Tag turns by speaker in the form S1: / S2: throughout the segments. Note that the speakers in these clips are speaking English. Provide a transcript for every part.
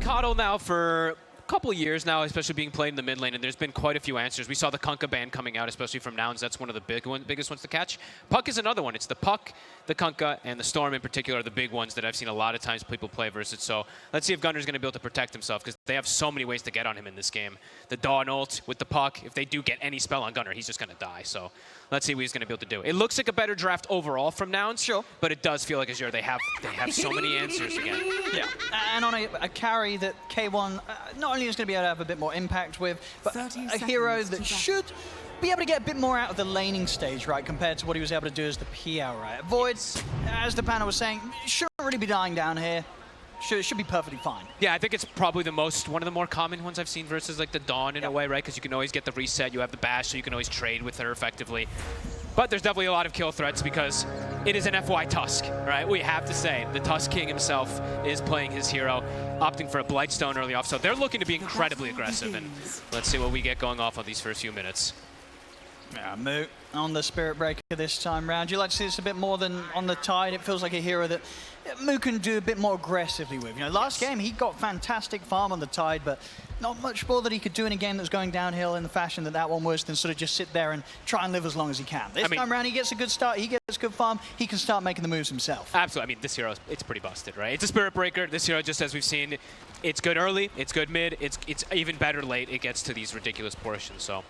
S1: Coddle now for a couple of years now, especially being played in the mid lane, and there's been quite a few answers. We saw the Kunkka ban coming out, especially from Nouns. That's one of the biggest ones to catch. Puck is another one. It's the Puck, the Kunkka, and the Storm in particular are the big ones that I've seen a lot of times people play versus. So let's see if Gunner's going to be able to protect himself, because they have so many ways to get on him in this game. The Dawn ult with the Puck, if they do get any spell on Gunner, he's just going to die. So let's see what he's going to be able to do. It looks like a better draft overall from Nouns,
S2: sure,
S1: but it does feel like Azure, they have so many answers again.
S2: Yeah, and on a carry that K1 not only is going to be able to have a bit more impact with, but a hero that should be able to get a bit more out of the laning stage, right, compared to what he was able to do as the PL, right? Voids, as the panel was saying, shouldn't really be dying down here. Should be perfectly fine.
S1: Yeah, I think it's probably one of the more common ones I've seen versus like the Dawn in a way, right? Because you can always get the reset, you have the bash, so you can always trade with her effectively. But there's definitely a lot of kill threats because it is an FY Tusk, right? We have to say, the Tusk King himself is playing his hero, opting for a Blightstone early off, so they're looking to be incredibly aggressive, and let's see what we get going off on these first few minutes.
S2: Yeah, Moo on the Spirit Breaker this time round. You like to see this a bit more than on the Tide. It feels like a hero that Moo can do a bit more aggressively with. You know, last game he got fantastic farm on the Tide, but not much more that he could do in a game that was going downhill in the fashion that one was than sort of just sit there and try and live as long as he can. This time around he gets a good start, he gets good farm, he can start making the moves himself.
S1: Absolutely. I mean, this hero, it's pretty busted, right? It's a Spirit Breaker. This hero, just as we've seen, it's good early, it's good mid, it's even better late. It gets to these ridiculous portions, so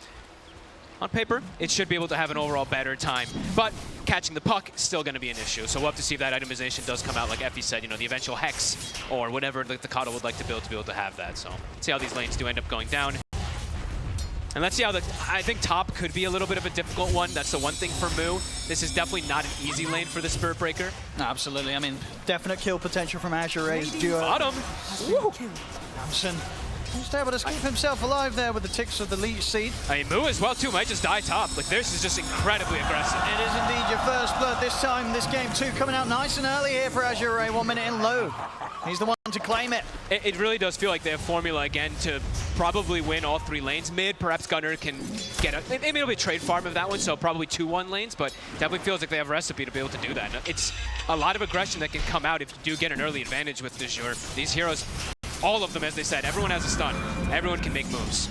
S1: on paper, it should be able to have an overall better time, but catching the puck is still going to be an issue. So we'll have to see if that itemization does come out, like Effie said, you know, the eventual Hex or whatever the Coddle would like to build to be able to have that. So let's see how these lanes do end up going down. And let's see how I think top could be a little bit of a difficult one. That's the one thing for Moo. This is definitely not an easy lane for the Spirit Breaker.
S2: Absolutely. I mean, definite kill potential from Azure Ray's duo.
S1: Bottom.
S2: Amson just able to keep himself alive there with the ticks of the Leech Seed.
S1: I mean, Moo as well, too, might just die top. Like, this is just incredibly aggressive.
S2: It is indeed your first blood this time. This game, too, coming out nice and early here for Azure Ray. 1 minute in low. He's the one to claim it.
S1: It really does feel like they have formula again to probably win all 3 lanes. Mid, perhaps Gunner can get maybe it'll be a trade farm of that one, so probably 2-1 lanes, but definitely feels like they have a recipe to be able to do that. It's a lot of aggression that can come out if you do get an early advantage with Azure. These heroes, all of them, as they said, everyone has a stun. Everyone can make moves.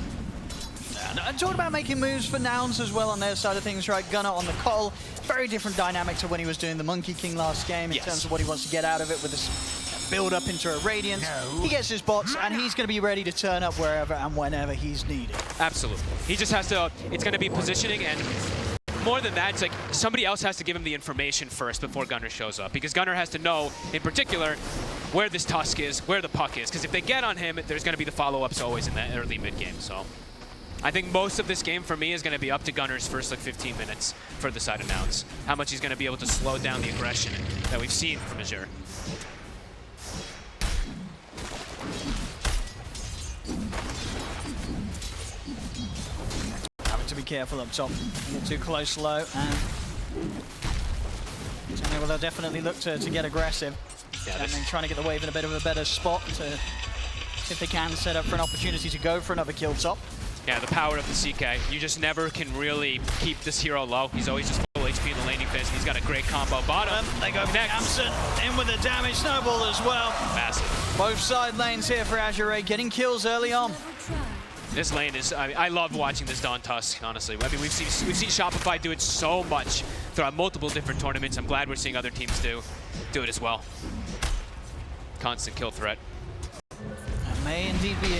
S2: And talking about making moves for Nouns as well on their side of things, right? Gunner on the Coddle, very different dynamic to when he was doing the Monkey King last game in terms of what he wants to get out of it with this build up into a Radiance. No. He gets his bots and he's going to be ready to turn up wherever and whenever he's needed.
S1: Absolutely. He just has to, it's going to be positioning, and more than that, it's like somebody else has to give him the information first before Gunner shows up, because Gunner has to know, in particular, where this Tusk is, where the puck is, because if they get on him, there's going to be the follow-ups always in that early mid-game. So I think most of this game for me is going to be up to Gunner's first like 15 minutes for the side of Nouns. How much he's going to be able to slow down the aggression that we've seen from Azure.
S2: To be careful up top, get too close low, and well, they'll definitely look to get aggressive. Yeah, and then trying to get the wave in a bit of a better spot to see if they can set up for an opportunity to go for another kill top.
S1: Yeah, the power of the CK. You just never can really keep this hero low. He's always just full HP in the laning phase. He's got a great combo bottom.
S2: They go next. Amson in with the damage snowball as well.
S1: Massive.
S2: Both side lanes here for Azure Ray, getting kills early on.
S1: This lane is, I love watching this Dawn Tusk, honestly. I mean, we've seen Shopify do it so much throughout multiple different tournaments. I'm glad we're seeing other teams do it as well. Constant kill threat.
S2: It may indeed be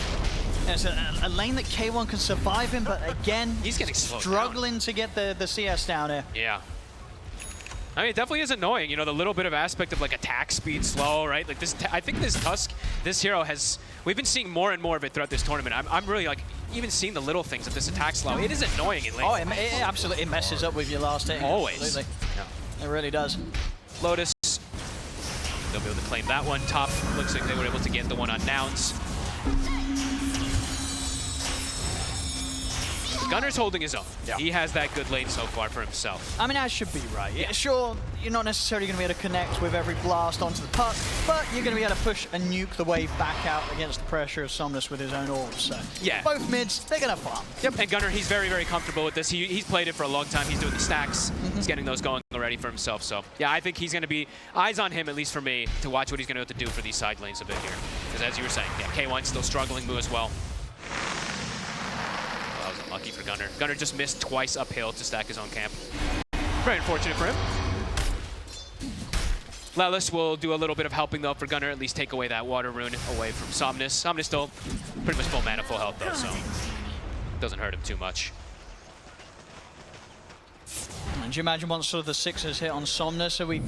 S2: a lane that K1 can survive in, but again,
S1: he's getting
S2: struggling to get the CS down here.
S1: Yeah. I mean, it definitely is annoying, you know, the little bit of aspect of like attack speed slow, right? Like this, I think this Tusk, this hero has, we've been seeing more and more of it throughout this tournament. I'm really like, even seeing the little things of this attack slow. It is annoying in lane.
S2: Oh, it absolutely messes up with your last hit.
S1: Always.
S2: Absolutely. Yeah. It really does.
S1: Lotus, they'll be able to claim that one. Top, looks like they were able to get the one on Nouns. Gunner's holding his own. Yeah. He has that good lane so far for himself.
S2: I mean, as should be, right? Yeah, sure, you're not necessarily going to be able to connect with every blast onto the puck, but you're going to be able to push and nuke the wave back out against the pressure of Somnus with his own orbs. So
S1: yeah,
S2: both mids, they're going to farm.
S1: Yep, and Gunner, he's very, very comfortable with this. He's played it for a long time. He's doing the stacks. He's getting those going already. already for himself. So yeah, I think he's going to be eyes on him, at least for me, to watch what he's going to have to do for these side lanes a bit here. Because as you were saying, yeah, K1 still struggling Moo as well. That was unlucky for Gunnar. Gunnar just missed twice uphill to stack his own camp. Very unfortunate for him. Lelis will do a little bit of helping though for Gunnar, at least take away that water rune away from Somnus. Somnus still pretty much full mana, full health though, so doesn't hurt him too much.
S2: And do you imagine once sort of the sixes hit on Somnus, are we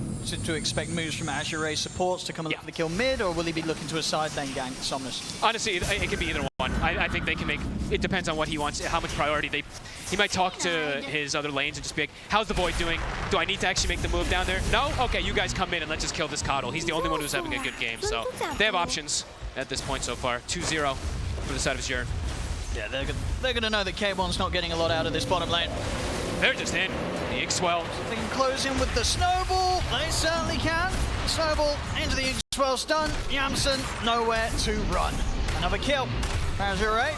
S2: to expect moves from Azure Ray supports to come and look for the kill mid, or will he be looking to a side lane gank Somnus?
S1: Honestly, it could be either one. I think they can make, it depends on what he wants, how much priority he might talk to his other lanes and just be like, how's the Void doing? Do I need to actually make the move down there? No? Okay, you guys come in and let's just kill this Coddle. He's the only one who's having a good game, so they have options at this point so far. 2-0 for the side of Azure.
S2: Yeah, they're going to know that K1's not getting a lot out of this bottom lane.
S1: They're just in. The X-Well.
S2: They can close in with the snowball. They certainly can. Snowball into the X-Well stun. Yamsen nowhere to run. Another kill. Azure Ray.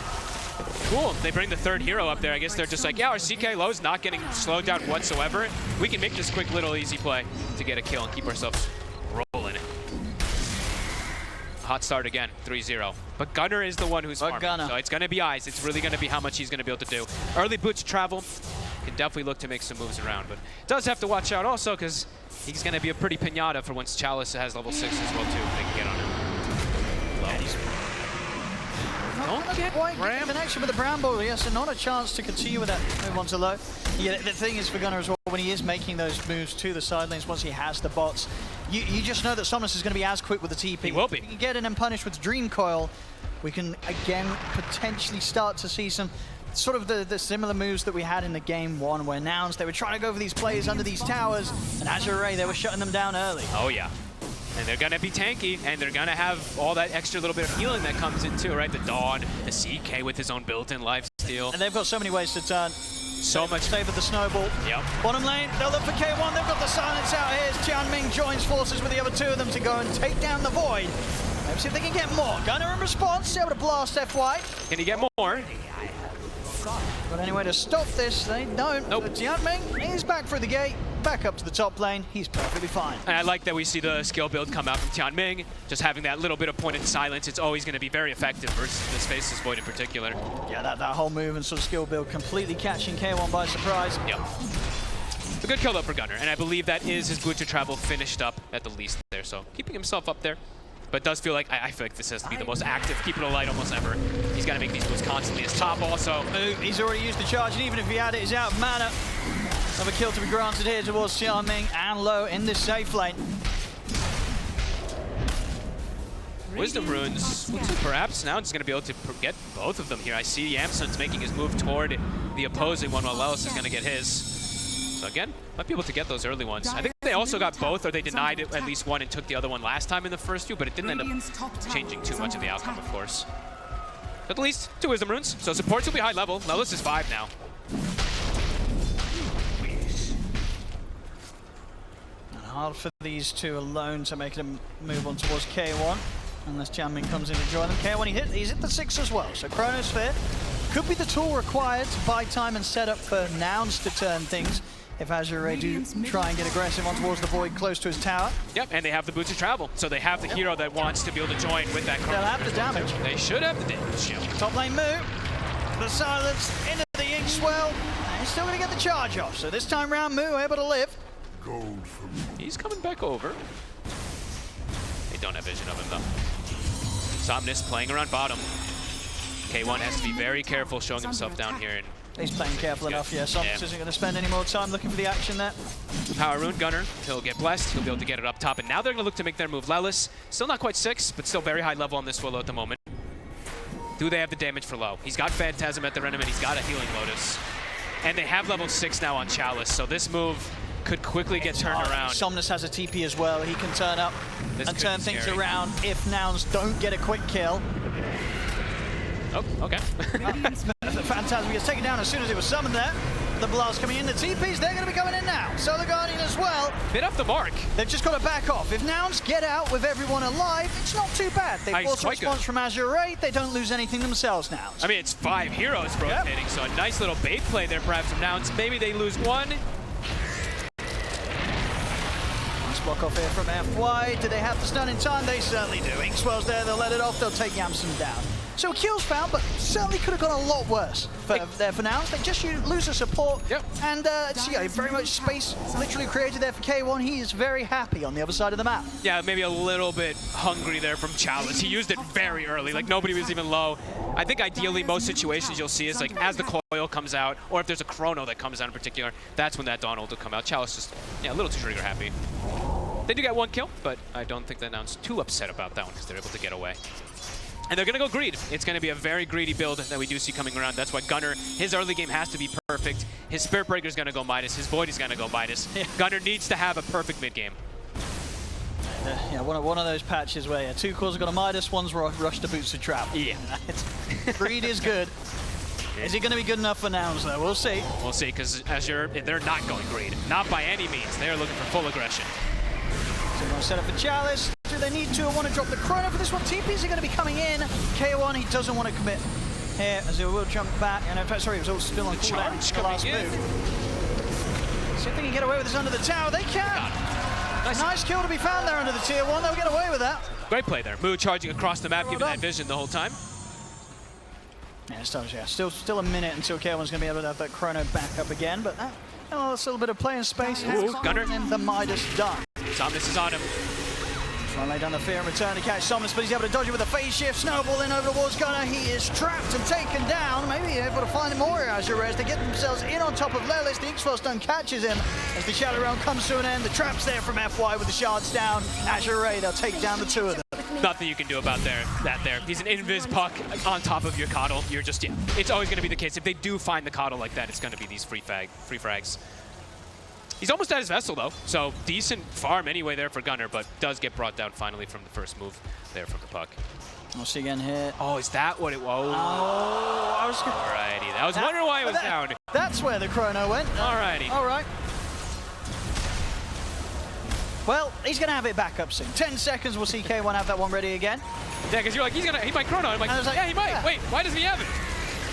S1: Cool. They bring the third hero up there. I guess they're just like, yeah, our CK low's not getting slowed down whatsoever. We can make this quick little easy play to get a kill and keep ourselves rolling. Hot start again, 3-0. But Gunnar is the one who's farming. So it's going to be eyes. It's really going to be how much he's going to be able to do. Early boot to travel. Can definitely look to make some moves around, but does have to watch out also because he's going to be a pretty pinata for once Chalice has level 6 as well too, if they can get on him.
S2: Don't get quite connection with the Bramble, yes, and not a chance to continue with that move onto low. Yeah, the thing is for Gunnar as well, when he is making those moves to the side lanes, once he has the bots, you just know that Somnus is going to be as quick with the TP.
S1: He will be.
S2: If we can get in and punish with Dream Coil, we can again potentially start to see some sort of the similar moves that we had in the game one, where Nouns, they were trying to go for these plays under these towers, and Azure Ray, they were shutting them down early.
S1: Oh yeah. And they're going to be tanky, and they're going to have all that extra little bit of healing that comes in too, right? The Dawn, the CK with his own built-in lifesteal.
S2: And they've got so many ways to turn.
S1: So much.
S2: Favor the snowball.
S1: Yep.
S2: Bottom lane, they'll look for K1. They've got the silence out here. Tianming joins forces with the other two of them to go and take down the Void. Let's see if they can get more. Gunnar in response, able to blast FY.
S1: Can he get more?
S2: Got any way to stop this? They don't.
S1: Nope.
S2: But Tianming is back through the gate, back up to the top lane. He's perfectly fine.
S1: And I like that we see the skill build come out from Tianming. Just having that little bit of pointed silence, it's always going to be very effective versus this Faceless Void in particular.
S2: Yeah, that whole move and sort of skill build completely catching K1 by surprise.
S1: Yep. A good kill up for Gunnar, and I believe that is his boot to travel finished up at the least there. So keeping himself up there. But it does feel like, I feel like this has to be the most active Keep It Alight almost ever. He's got to make these boots constantly. His top also.
S2: He's already used the charge, and even if he had it, he's out of mana. Another kill to be granted here towards Xiaoming and Low in this safe lane.
S1: Wisdom runes. Perhaps now he's going to be able to get both of them here. I see Yamsun's making his move toward the opposing one while Lelis is going to get his. So again, might be able to get those early ones. I think they also got both, or they denied it at least one and took the other one last time in the first few, but it didn't end up changing too much of the outcome, of course. At least 2 Wisdom runes, so supports will be high level. Lelis is 5 now.
S2: And hard for these two alone to make them move on towards K1, unless Tianming comes in to join them. K1, he's hit the 6 as well, so Chronosphere could be the tool required to buy time and set up for Nouns to turn things. If Azure Ray do try and get aggressive on towards the Void close to his tower.
S1: Yep, and they have the boots of travel, so they have the hero that wants to be able to join with that.
S2: They'll have the damage.
S1: They should have the damage. Yeah.
S2: Top lane move. The silence into the Inkswell. And he's still going to get the charge off. So this time round, Moo able to live.
S1: He's coming back over. They don't have vision of him though. Somnus playing around bottom. K1 has to be very careful showing himself down here. And
S2: he's playing careful enough, yeah. Somnus isn't going to spend any more time looking for the action there.
S1: Power Rune Gunnar, he'll get blessed, he'll be able to get it up top, and now they're going to look to make their move. Lelis, still not quite 6, but still very high level on this Willow at the moment. Do they have the damage for low? He's got Phantasm at the random, and he's got a Healing Lotus. And they have level 6 now on Chalice, so this move could quickly get turned around.
S2: Somnus has a TP as well. He can turn up and turn things around if Nouns don't get a quick kill.
S1: Oh, okay.
S2: The Phantasm gets taken down as soon as it was summoned there. The blast coming in. The TPs, they're going to be coming in now. Solar Guardian as well.
S1: Bit off the mark.
S2: They've just got to back off. If Nouns get out with everyone alive, it's not too bad. They force a response from Azure Ray. They don't lose anything themselves now.
S1: I mean, it's 5 heroes rotating, so a nice little bait play there perhaps from Nouns. Maybe they lose one.
S2: block off here from FY. Do they have the stun in time? They certainly do. Inkswell's there, they'll let it off, they'll take Yamsen down. So kills found, but certainly could have gone a lot worse there for now. They just lose the support, and very much space literally created there for K1. He is very happy on the other side of the map.
S1: Yeah, maybe a little bit hungry there from Chalice. He used it very early, like nobody was even low. I think ideally most situations you'll see is like as the coil comes out, or if there's a chrono that comes out in particular, that's when that Dawn ult will come out. Chalice just, a little too trigger happy. They do get one kill, but I don't think that Nouns too upset about that one because they're able to get away. And they're going to go greed. It's going to be a very greedy build that we do see coming around. That's why Gunnar, his early game has to be perfect. His Spirit Breaker is going to go Midas. His Void is going to go Midas. Gunnar needs to have a perfect mid game.
S2: One of those patches where two cores have got a Midas, one's rush to boots to trap.
S1: Yeah.
S2: Greed is good. Is it going to be good enough for Nouns, though? We'll see.
S1: We'll see, because Azure, they're not going greed. Not by any means. They're looking for full aggression.
S2: So we're going to set up for Chalice. Do they need to want to drop the chrono for this one? TPs are going to be coming in. K1, he doesn't want to commit here, as he will jump back. And in fact, sorry, he was all still on cooldown. The last move. See if they can get away with this under the tower. They can. Nice kill to be found there under the tier 1. They'll get away with that.
S1: Great play there. Moo charging across the map, giving that vision the whole time.
S2: Yeah, still a minute until K1's going to be able to have that chrono back up again, but that's a little bit of play in space.
S1: Ooh, Gunnar.
S2: And the Midas done.
S1: Somnus is on him.
S2: Trying to lay down the fear and return to catch Somnus, but he's able to dodge it with a phase shift. Snowball in over towards Gunnar. He is trapped and taken down. Maybe able to find more Azure Ray as they get themselves in on top of Lelis. The Inkswell stun catches him as the Shadow Realm comes to an end. The trap's there from FY with the shards down. Azure Ray, they'll take down the two of them.
S1: Nothing you can do about that there. He's an invis puck on top of your coddle. You're just, it's always going to be the case. If they do find the coddle like that, it's going to be these free frags. He's almost at his vessel, though, so decent farm anyway there for Gunnar, but does get brought down finally from the first move there from the puck.
S2: We'll see again here.
S1: Oh, is that what it was?
S2: Oh, I was
S1: alrighty. I was wondering why it was down.
S2: That's where the chrono went.
S1: Alrighty.
S2: All right. Well, he's going to have it back up soon. 10 seconds, we'll see K1 have that one ready again.
S1: Yeah, because you're like, he might chrono. I'm like, yeah, he might. Yeah. Wait, why doesn't he have it?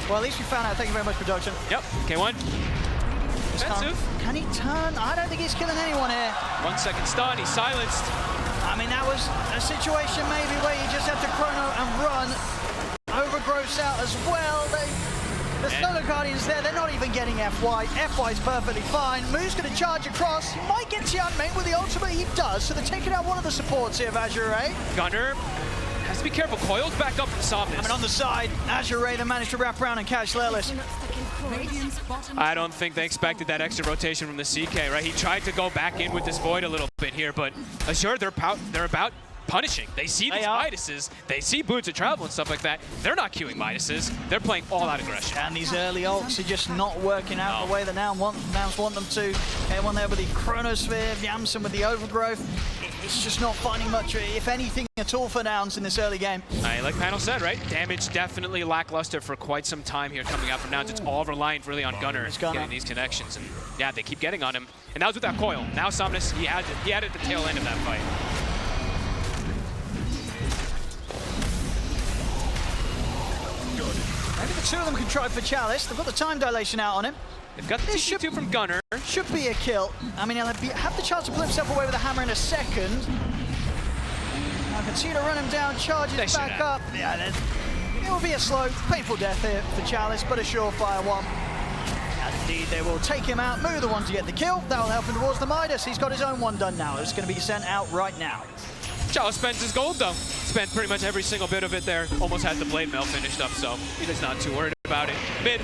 S2: Well, at least we found out. Thank you very much, production.
S1: Yep, K1. Defensive.
S2: Can he turn? I don't think he's killing anyone here. 1 second
S1: stun, he's silenced.
S2: I mean, that was a situation maybe where you just have to chrono and run. Overgrowth's out as well. The Solar Guardians there, they're not even getting FY. FY's perfectly fine. Moo's going to charge across. He might get Tianmei with the ultimate. He does. So they're taking out one of the supports here of Azure Ray.
S1: Gunnar has to be careful. Coil's back up from Somnus.
S2: I mean, on the side, Azure Ray, they managed to wrap around and catch Lelis.
S1: I don't think they expected that extra rotation from the CK, right? He tried to go back in with this Void a little bit here, but Azure, they're about punishing. They see these Midases, they see Boots of Travel and stuff like that. They're not queuing Midases. They're playing all-out aggression.
S2: And these early ults are just not working out the way that Nouns want them to. Everyone there with the Chronosphere, Yamsen with the Overgrowth. It's just not finding much, if anything at all, for Nouns in this early game.
S1: Like Panel said, right? Damage definitely lackluster for quite some time here coming out from Nouns. It's all reliant really on Gunnar getting these connections. And yeah, they keep getting on him. And that was with that coil. Now Somnus, he had it at the tail end of that fight.
S2: Maybe the two of them can try for Chalice. They've got the time dilation out on him.
S1: They've got the TP2 from Gunnar.
S2: Should be a kill. I mean, he'll have the chance to pull himself away with a hammer in a second. I can see to run him down, charges back up. Yeah, it will be a slow, painful death here for Chalice, but a surefire one. And indeed, they will take him out. Moo the one to get the kill. That will help him towards the Midas. He's got his own one done now. It's going to be sent out right now.
S1: Chalice spends his gold, though. Spent pretty much every single bit of it there. Almost had the blade mail finished up, so he's not too worried about it. Mid,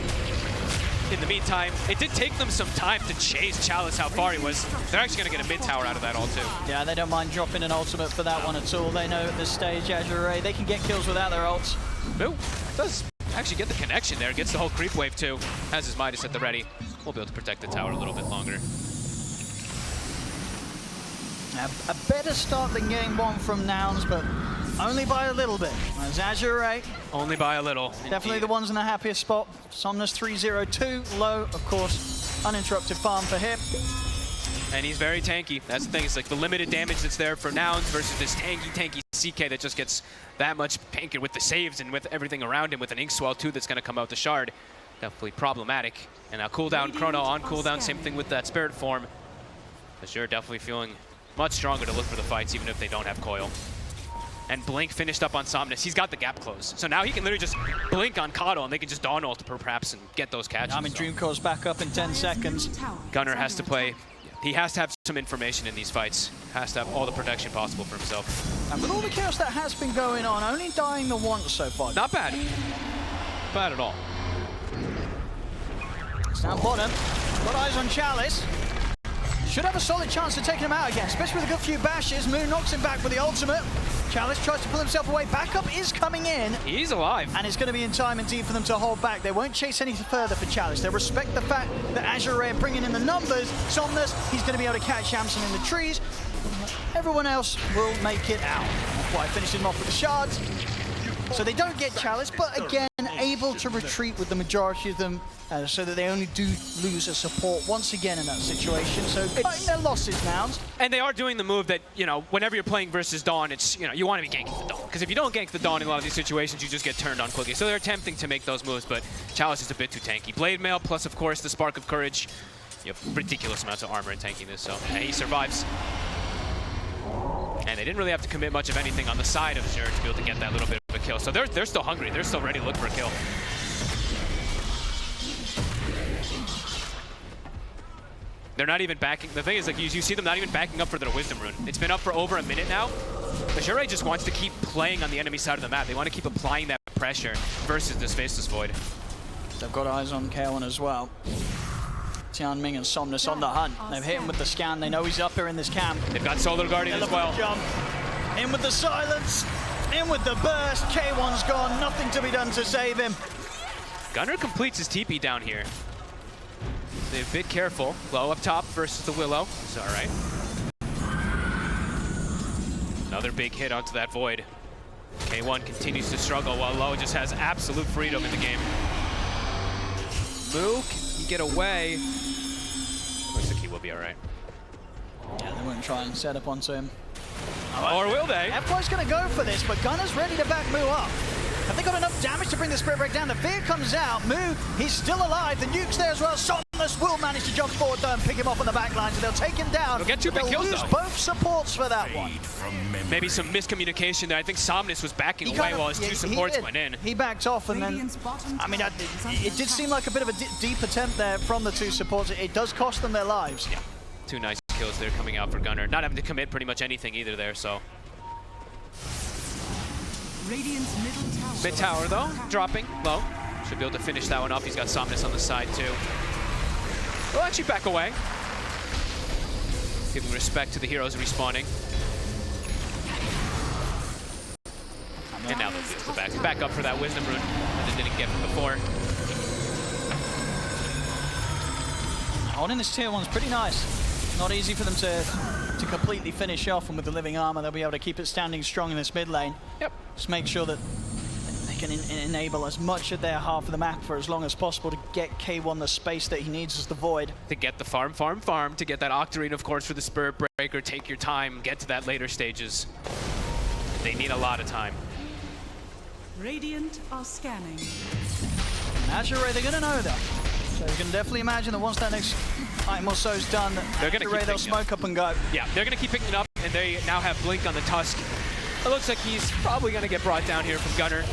S1: in the meantime, it did take them some time to chase Chalice how far he was. They're actually going to get a mid tower out of that ult, too.
S2: Yeah, they don't mind dropping an ultimate for that one at all. They know at this stage, Azure Ray, they can get kills without their ults.
S1: Moo does actually get the connection there. Gets the whole creep wave, too. Has his Midas at the ready. We'll be able to protect the tower a little bit longer.
S2: A better start than game one from Nouns, but only by a little bit. As Azure Ray.
S1: Only by a little.
S2: Definitely the ones in the happiest spot. Somnus 302, low, of course. Uninterrupted farm for him.
S1: And he's very tanky. That's the thing. It's like the limited damage that's there for Nouns versus this tanky CK that just gets that much painted with the saves and with everything around him with an Inkswell, too, that's going to come out the shard. Definitely problematic. And now cooldown, Chrono on cooldown. Same thing with that Spirit form. Azure definitely feeling Much stronger to look for the fights, even if they don't have coil. And Blink finished up on Somnus. He's got the gap close. So now he can literally just blink on Kato, and they can just dawn ult perhaps and get those catches.
S2: I mean, Dreamcore's back up in 10 seconds.
S1: Gunnar has to play. He has to have some information in these fights. Has to have all the protection possible for himself.
S2: And with all the chaos that has been going on, only dying the once so far.
S1: Not bad. Not bad at all.
S2: It's down bottom. Got eyes on Chalice. Should have a solid chance of taking him out again, especially with a good few bashes. Moon knocks him back with the ultimate. Chalice tries to pull himself away. Backup is coming in.
S1: He's alive.
S2: And it's going to be in time indeed for them to hold back. They won't chase any further for Chalice. They respect the fact that Azure Ray are bringing in the numbers. Somnus, he's going to be able to catch Yamson in the trees. Everyone else will make it out. That's why I finished him off with the shards. So they don't get Chalice, but again, able to retreat with the majority of them so that they only do lose a support once again in that situation. So cutting their losses now.
S1: And they are doing the move that, you know, whenever you're playing versus Dawn, it's, you know, you want to be ganking the Dawn. Because if you don't gank the Dawn in a lot of these situations, you just get turned on quickly. So they're attempting to make those moves, but Chalice is a bit too tanky. Blade Mail plus, of course, the Spark of Courage. You have ridiculous amounts of armor in tanking this, so yeah, he survives. And they didn't really have to commit much of anything on the side of Azure to be able to get that little bit of a kill. So they're still hungry. They're still ready to look for a kill. They're not even backing. The thing is, like, you see them not even backing up for their Wisdom Rune. It's been up for over a minute now. Azure Ray just wants to keep playing on the enemy side of the map. They want to keep applying that pressure versus this Faceless Void.
S2: They've got eyes on K1 as well. Tianming and Somnus on the hunt. They've hit him with the scan. They know he's up here in this camp.
S1: They've got Solar Guardian as well.
S2: Jump. In with the silence. In with the burst. K1's gone. Nothing to be done to save him.
S1: Gunnar completes his TP down here. They're a bit careful. Low up top versus the Willow. It's all right. Another big hit onto that Void. K1 continues to struggle while Low just has absolute freedom in the game. Moo, can get away. Looks like he will be all right.
S2: Yeah, they won't try and set up onto him.
S1: Or will they?
S2: F1's going to go for this, but Gunner's ready to back Moo up. Have they got enough damage to bring the Spirit Break down? The fear comes out. Moo, he's still alive. The nuke's there as well. Somnus will manage to jump forward though and pick him up on the back line, so they'll take him down.
S1: They'll get two big kills
S2: lose
S1: though.
S2: Both supports for that one.
S1: Maybe some miscommunication there. I think Somnus was backing away while his two supports went in.
S2: He backed off and then, I mean, it did seem like a bit of a deep attempt there from the two supports. It does cost them their lives.
S1: Yeah, two nice kills there coming out for Gunnar. Not having to commit pretty much anything either there, so. Mid tower though, dropping low. Should be able to finish that one off. He's got Somnus on the side too. We'll actually back away. Giving respect to the heroes respawning. And now they'll do the back up for that Wisdom Rune that they didn't get from before.
S2: Holding this tier 1's pretty nice. Not easy for them to completely finish off, and with the living armor they'll be able to keep it standing strong in this mid lane. Yep. Just make sure that they can enable as much of their half of the map for as long as possible to get K1 the space that he needs as the Void.
S1: To get the farm, to get that Octarine, of course, for the Spirit Breaker. Take your time, get to that later stages. They need a lot of time.
S3: Radiant are scanning.
S2: Azure Ray, they're going to know though. So you can definitely imagine that once that next item or so is done, Azure Ray, they'll smoke up and go.
S1: Yeah, they're going to keep picking it up, and they now have Blink on the Tusk. It looks like he's probably going to get brought down here from Gunnar.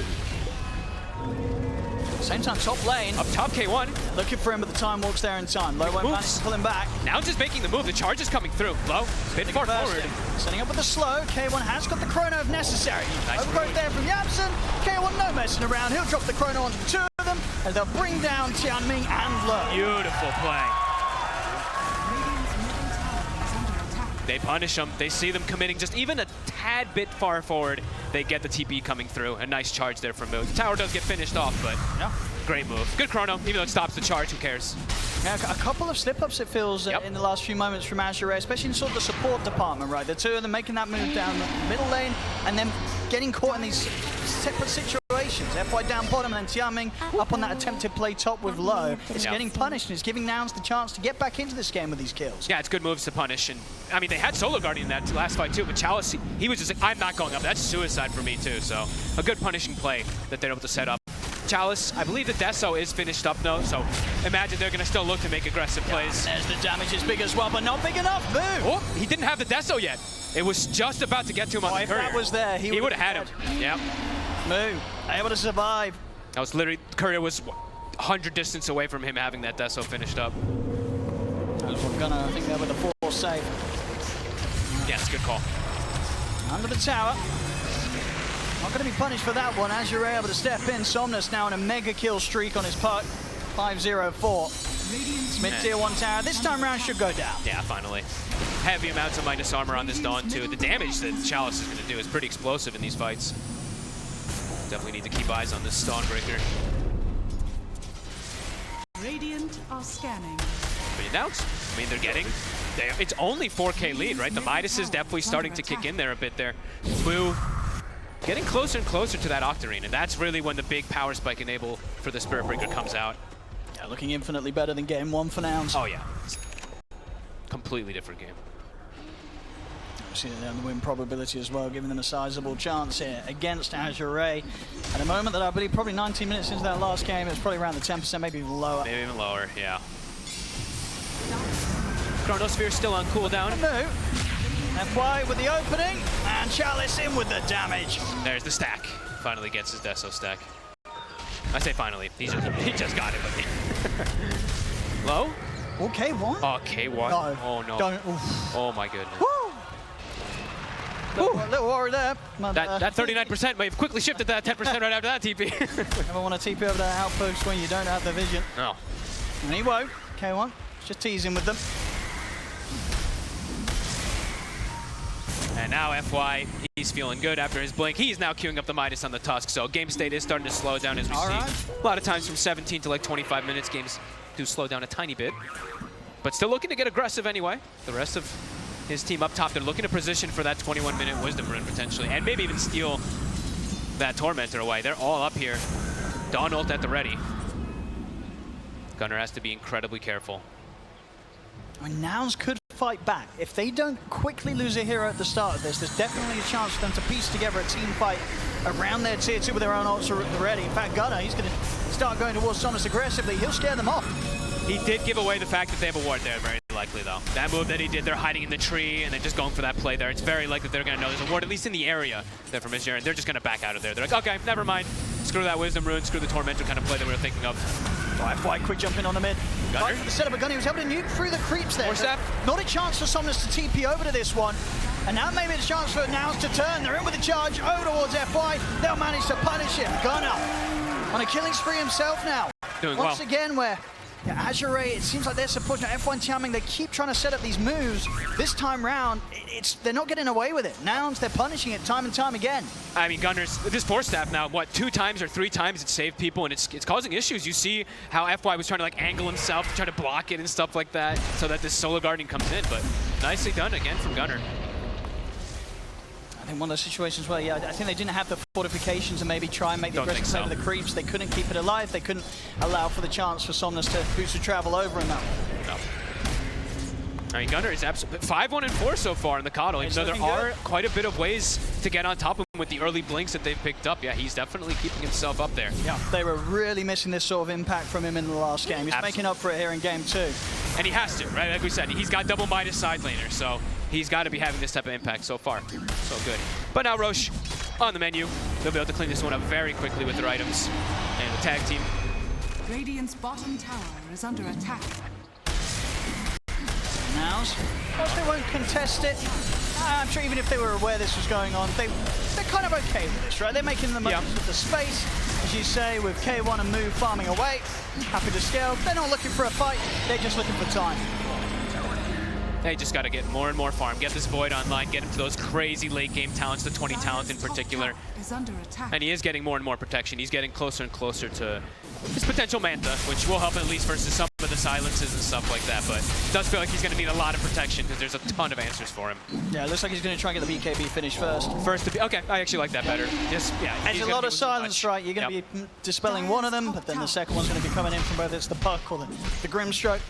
S2: Same time, top lane.
S1: Up top, K1.
S2: Looking for him, but the time walks there in time. Low won't manage to pull him back.
S1: Now just making the move. The charge is coming through. Low, bit far forward.
S2: Setting up with the slow. K1 has got the chrono if necessary.
S1: Nice
S2: overgrowth there from Yamson. K1 no messing around. He'll drop the chrono onto the two of them, and they'll bring down Tianming and Low.
S1: Beautiful play. They punish them. They see them committing just even a tad bit far forward. They get the TP coming through. A nice charge there from Moo. The tower does get finished off, but yeah, great move. Good chrono, even though it stops the charge, who cares?
S2: Yeah, a couple of slip-ups, it feels, in the last few moments from Azure Ray, especially in sort of the support department, right? The two of them making that move down the middle lane and then getting caught in these separate situations. FY down bottom and then Tianming up on that attempted play top with Low. It's getting punished and it's giving Nouns the chance to get back into this game with these kills.
S1: Yeah, it's good moves to punish. And I mean, they had Solar Guardian in that last fight too, but Chalice, he was just like, I'm not going up. That's suicide for me too. So a good punishing play that they're able to set up. Chalice. I believe the Deso is finished up though, so imagine they're going to still look to make aggressive plays.
S2: There's the damage is big as well, but not big enough. Move!
S1: Oh, he didn't have the Deso yet. It was just about to get to him on the
S2: If
S1: courier.
S2: that was there, he
S1: would have had him. Yeah.
S2: Move. Able to survive.
S1: That was literally, courier was 100 distance away from him having that Deso finished up.
S2: That was Gunner, I think there with the force save.
S1: Yes, good call.
S2: Under the tower. Not going to be punished for that one. Azure Ray able to step in. Somnus now in a mega kill streak on his puck. 5-0-4. Mid tier 1 tower. This time round should go down.
S1: Yeah, finally. Heavy amounts of minus armor on this Dawn too. The damage that Chalice is going to do is pretty explosive in these fights. Definitely need to keep eyes on this Dawnbreaker.
S3: Radiant are scanning.
S1: But doubts. I mean, they're getting... It's only 4K lead, right? The Midas is definitely starting to kick in there a bit there. Boo. Getting closer and closer to that Octarine, and that's really when the big power spike enable for the Spirit Breaker comes out.
S2: Yeah, looking infinitely better than game 1 for nouns.
S1: Oh yeah. Completely different game.
S2: We've seen it down the win probability as well, giving them a sizable chance here against Azure Ray. At a moment that I believe probably 19 minutes into that last game, it's probably around the 10%, maybe even lower.
S1: Maybe even lower, yeah. Chronosphere still on cooldown.
S2: No. FY with the opening, and Chalice in with the damage.
S1: There's the stack. Finally gets his Deso stack. I say finally. He just got it. Low?
S2: Okay, what?
S1: Oh, K1.
S2: No.
S1: Oh, no.
S2: Don't. Oof.
S1: Oh, my goodness.
S2: Little worry there. But,
S1: That 39% may have quickly shifted to that 10% right after that TP.
S2: Never want to TP over that outpost when you don't have the vision.
S1: No.
S2: And he won't. K1. Just teasing with them.
S1: And now FY, he's feeling good after his blink. He's now queuing up the Midas on the Tusk, so game state is starting to slow down as we see. A lot of times from 17 to like 25 minutes, games do slow down a tiny bit. But still looking to get aggressive anyway. The rest of his team up top, they're looking to position for that 21-minute Wisdom Rune potentially, and maybe even steal that Tormentor away. They're all up here. Dawn ult at the ready. Gunner has to be incredibly careful.
S2: I mean, nouns could fight back. If they don't quickly lose a hero at the start of this, there's definitely a chance for them to piece together a team fight around their tier 2 with their own ults already. In fact, Gunner, he's going to start going towards Somnus aggressively. He'll scare them off.
S1: He did give away the fact that they have a ward there, very likely though. That move that he did, they're hiding in the tree and then just going for that play there. It's very likely they're going to know there's a ward, at least in the area there from Azure, and they're just going to back out of there. They're like, okay, never mind. Screw that Wisdom Rune, screw the Tormentor kind of play that we were thinking of.
S2: FY quick jump in on the mid.
S1: Gunner?
S2: Instead of a gun, he was able to nuke through the creeps there.
S1: Force
S2: Not a chance for Somnus to TP over to this one. And now maybe it's a chance for Nouns to turn. They're in with a charge over towards FY. They'll manage to punish him. Gunner on a killing spree himself now.
S1: Doing
S2: Once
S1: well.
S2: again, where Azure Ray, it seems like they're supporting F1 Tiaming. They keep trying to set up these moves. This time round, they're not getting away with it. Nouns, they're punishing it time and time again.
S1: I mean, Gunner's, this Force Staff now, what, 2 times or 3 times it saved people, and it's causing issues. You see how FY was trying to like angle himself to try to block it and stuff like that so that this solo guarding comes in, but nicely done again from Gunner.
S2: I think one of those situations where, yeah, I think they didn't have the fortifications and maybe try and make the aggressive play with the creeps. They couldn't keep it alive. They couldn't allow for the chance for Somnus to boost to travel over in that.
S1: No. I mean, Gunner is absolutely 5-1-4 so far in the Coddle, even though there are quite a bit of ways to get on top of him with the early blinks that they've picked up. Yeah, he's definitely keeping himself up there.
S2: Yeah, they were really missing this sort of impact from him in the last game. He's making up for it here in game 2.
S1: And he has to, right? Like we said, he's got double Midas side laner, so he's got to be having this type of impact so far. So good. But now Roche on the menu. They'll be able to clean this one up very quickly with their items. And the tag team.
S3: Radiant's bottom tower is under attack.
S2: Nows, whilst they won't contest it, I'm sure even if they were aware this was going on, they're kind of okay with this, right? They're making the most of the space, as you say, with K1 and Move farming away. Happy to scale. They're not looking for a fight, they're just looking for time.
S1: They just got to get more and more farm, get this Void online, get him to those crazy late game talents, the 20 talent in particular. And he is getting more and more protection. He's getting closer and closer to his potential Manta, which will help at least versus some of the silences and stuff like that. But it does feel like he's going to need a lot of protection because there's a ton of answers for him.
S2: Yeah, it looks like he's going to try and get the BKB finish first.
S1: First to be, okay, I actually like that better. Just, yeah,
S2: there's a lot of silence, right? You're going to be dispelling one of them, but then the second one's going to be coming in from whether it's the Puck or the Grimstroke.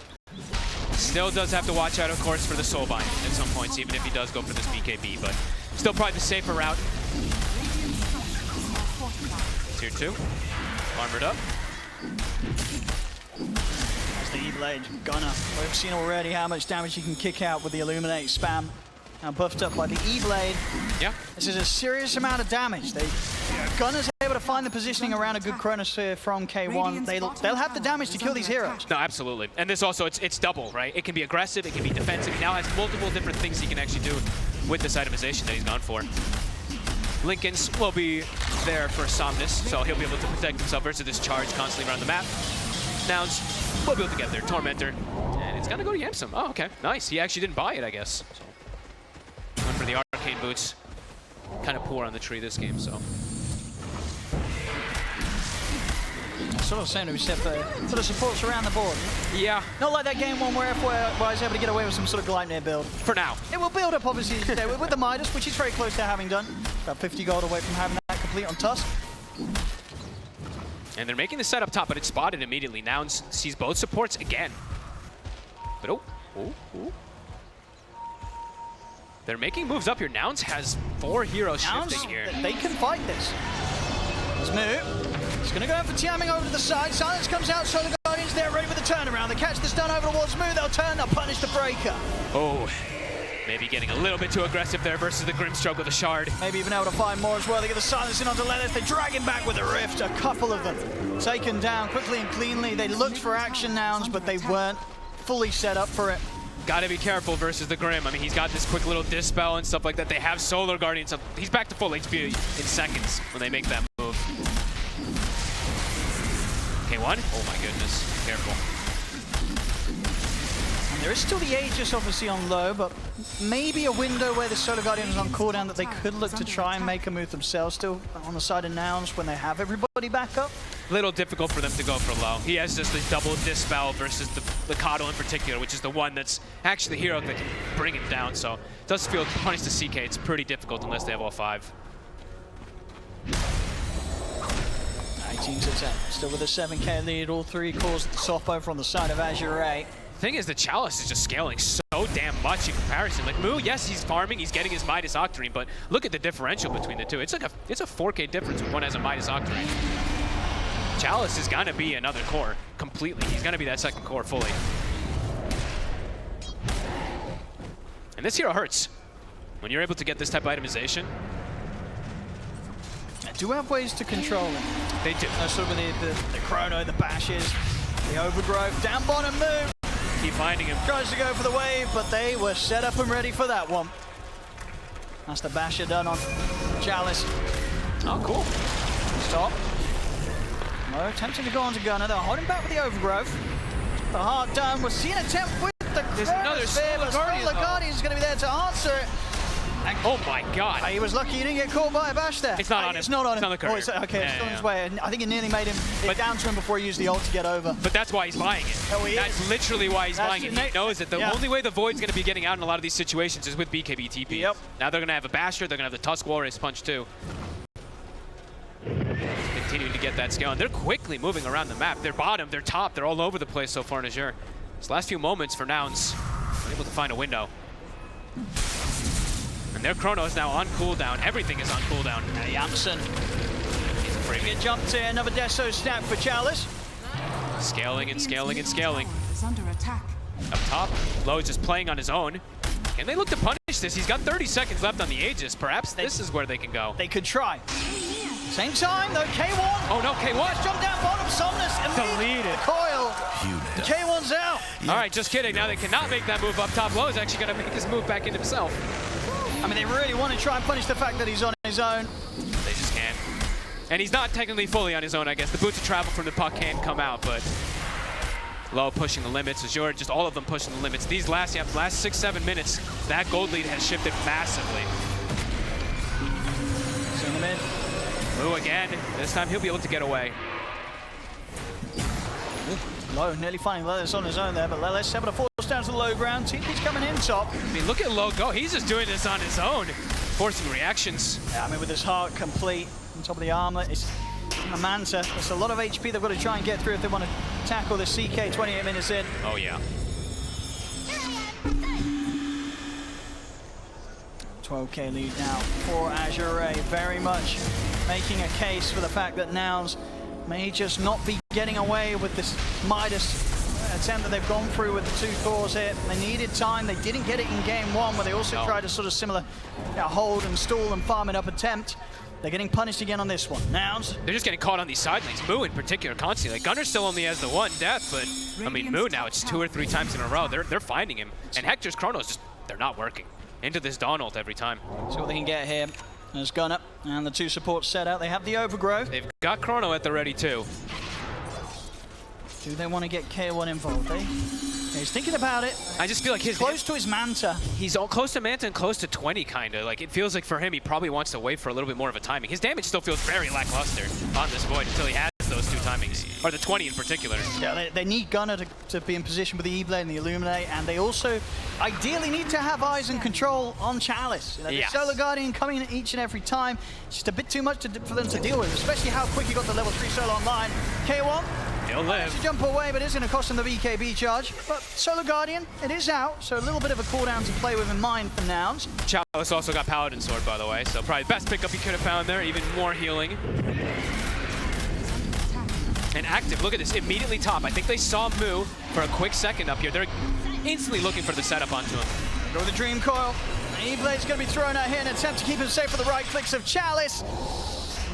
S1: Still does have to watch out, of course, for the Soulbind at some points, even if he does go for this BKB, but still probably the safer route. Tier 2. Armored up.
S2: That's the E-Blade Gunner. We've seen already how much damage he can kick out with the Illuminate spam. Now buffed up by the E-Blade.
S1: Yeah.
S2: This is a serious amount of damage. Gunner's able to find the positioning around a good Chronosphere from K1. They'll have the damage to kill these heroes.
S1: No, absolutely. And this also, it's double, right? It can be aggressive, it can be defensive. He now has multiple different things he can actually do with this itemization that he's gone for. Lincoln's will be there for Somnus, so he'll be able to protect himself versus this charge constantly around the map. Nouns will be able to get there. Tormentor. And it's gonna go to Yamsum. Oh, okay. Nice. He actually didn't buy it, I guess. So, went for the arcane boots. Kind of poor on the tree this game, so.
S2: Sort of same to be said for the supports around the board.
S1: Yeah.
S2: Not like that game one where I was able to get away with some sort of Gleipnir build.
S1: For now.
S2: It will build up, obviously, with the Midas, which he's very close to having done. About 50 gold away from having that complete on Tusk.
S1: And they're making the set up top, but it's spotted immediately. Nouns sees both supports again. But oh. They're making moves up here. Nouns has 4 heroes shifting here.
S2: They can fight this. Let's move. He's going to go in for Tiaming over to the side. Silence comes out, so the Guardians there ready with the turnaround. They catch the stun over towards Smooth. They'll turn, they'll punish the breaker.
S1: Oh, maybe getting a little bit too aggressive there versus the Grimstroke with a shard.
S2: Maybe even able to find more as well. They get the silence in onto Lilith. They drag him back with a rift. A couple of them taken down quickly and cleanly. They looked for action Nouns, but they weren't fully set up for it.
S1: Gotta be careful versus the Grim. I mean, he's got this quick little dispel and stuff like that. They have Solar Guardians. He's back to full HP in seconds when they make that move. K1? Oh my goodness. Careful.
S2: And there is still the Aegis obviously on low, but maybe a window where the Solar Guardian is on cooldown that they could look to try and make a move themselves still on the side of Nouns when they have everybody back up.
S1: Little difficult for them to go for low. He has just the double dispel versus the Coddle in particular, which is the one that's actually the hero that can bring him down. So it does feel punished to CK. It's pretty difficult unless they have all 5.
S2: 18 to 10. Still with a 7k lead. All 3 cores at the soft over on the side of Azure Ray.
S1: Thing is, the Chalice is just scaling so damn much in comparison. Like Moo, yes, he's farming, he's getting his Midas Octarine, but look at the differential between the two. It's like it's a 4k difference when one has a Midas Octarine. Chalice is gonna be another core completely. He's gonna be that second core fully. And this hero hurts. When you're able to get this type of itemization.
S2: They do have ways to control it.
S1: They do.
S2: Sort of the Chrono, the Bashes, the Overgrowth, down bottom move.
S1: Keep finding him.
S2: Tries to go for the wave, but they were set up and ready for that one. That's the Basher done on Chalice.
S1: Oh, cool.
S2: Stop. No, attempting to go on to Gunner. They're holding back with the Overgrowth. The heart done. We're seeing an attempt with the Chronosphere, but Solar Guardian is going to be there to answer it.
S1: Oh my god.
S2: He was lucky he didn't get caught by a bash there.
S1: It's not on him.
S2: It's not on him.
S1: It's on the courier.
S2: Oh, okay, it's on his way. I think it nearly made him down to him before he used the ult to get over.
S1: But that's why he's buying it.
S2: Oh, he
S1: That's
S2: is.
S1: literally why he's buying it. He knows that the only way the Void's going to be getting out in a lot of these situations is with BKB TP.
S2: Yep.
S1: Now they're going to have a Basher, they're going to have the Tusk Warriors Punch too. Continuing to get that scale, and they're quickly moving around the map. They're bottom, they're top, they're all over the place so far in Azure. This last few moments for Nouns, able to find a window. And their Chrono is now on cooldown. Everything is on cooldown.
S2: Yamson. Get jumped in. Another Deso snap for Chalice.
S1: Scaling and scaling and scaling.
S3: Is under attack.
S1: Up top, Low is just playing on his own. Can they look to punish this? He's got 30 seconds left on the Aegis. Perhaps this is where they can go.
S2: They could try. Same time though, K1.
S1: Oh no, K1.
S2: Jump down bottom, Somnus, and
S1: Deleted.
S2: the coil. K1's out.
S1: All right, just kidding. Now they cannot make that move up top. Low is actually going to make his move back in himself.
S2: I mean, they really want to try and punish the fact that he's on his own.
S1: They just can't. And he's not technically fully on his own, I guess. The boots of travel from the puck can come out, but Low pushing the limits. Azure, just all of them pushing the limits. These last 6-7 minutes, that gold lead has shifted massively.
S2: So in the mid.
S1: Lou again. This time he'll be able to get away.
S2: Low nearly finding Lelis on his own there, but Lelis able to force down to the low ground. TP's coming in top.
S1: I mean, look at Low go. He's just doing this on his own, forcing reactions.
S2: Yeah, I mean, with his heart complete on top of the armlet, it's a Manta. It's a lot of HP they've got to try and get through if they want to tackle the CK 28 minutes in.
S1: Oh, yeah.
S2: 12k lead now for Azure Ray. Very much making a case for the fact that Nouns may just not be getting away with this Midas attempt that they've gone through with the 2 cores here. They needed time. They didn't get it in game 1, where they also tried a sort of similar hold and stall and farm it up attempt. They're getting punished again on this one. Nouns.
S1: They're just getting caught on these side lanes. Moo in particular, constantly. Like, Gunnar still only has the 1 death, but I mean, Moo now, it's 2 or 3 times in a row. They're finding him. And Hector's Chronos, just, they're not working. Into this Dawn ult every time.
S2: See what they can get here. There's Gunnar and the 2 supports set out. They have the overgrowth.
S1: They've got Chrono at the ready too.
S2: Do they want to get K1 involved, eh? He's thinking about it.
S1: I just feel like he's
S2: close to his Manta.
S1: He's all close to Manta and close to 20, kind of. Like, it feels like for him, he probably wants to wait for a little bit more of a timing. His damage still feels very lackluster on this Void until he has those 2 timings, or the 20 in particular.
S2: Yeah, they need Gunnar to be in position with the E-Blade and the Illuminate, and they also ideally need to have eyes and control on Chalice. You know, the Solar Guardian coming in each and every time. It's just a bit too much for them to deal with, especially how quick he got the level 3 Solar online. K1.
S1: He'll live.
S2: To jump away, but it's going to cost him the BKB charge. But Solar Guardian, it is out, so a little bit of a cooldown to play with in mind for Nouns.
S1: Chalice also got Paladin Sword, by the way, so probably the best pickup he could have found there, even more healing. And active, look at this, immediately top. I think they saw Moo for a quick second up here. They're instantly looking for the setup onto him.
S2: Throw the Dream Coil. E-Blade's going to be thrown out here in an attempt to keep him safe for the right clicks of Chalice.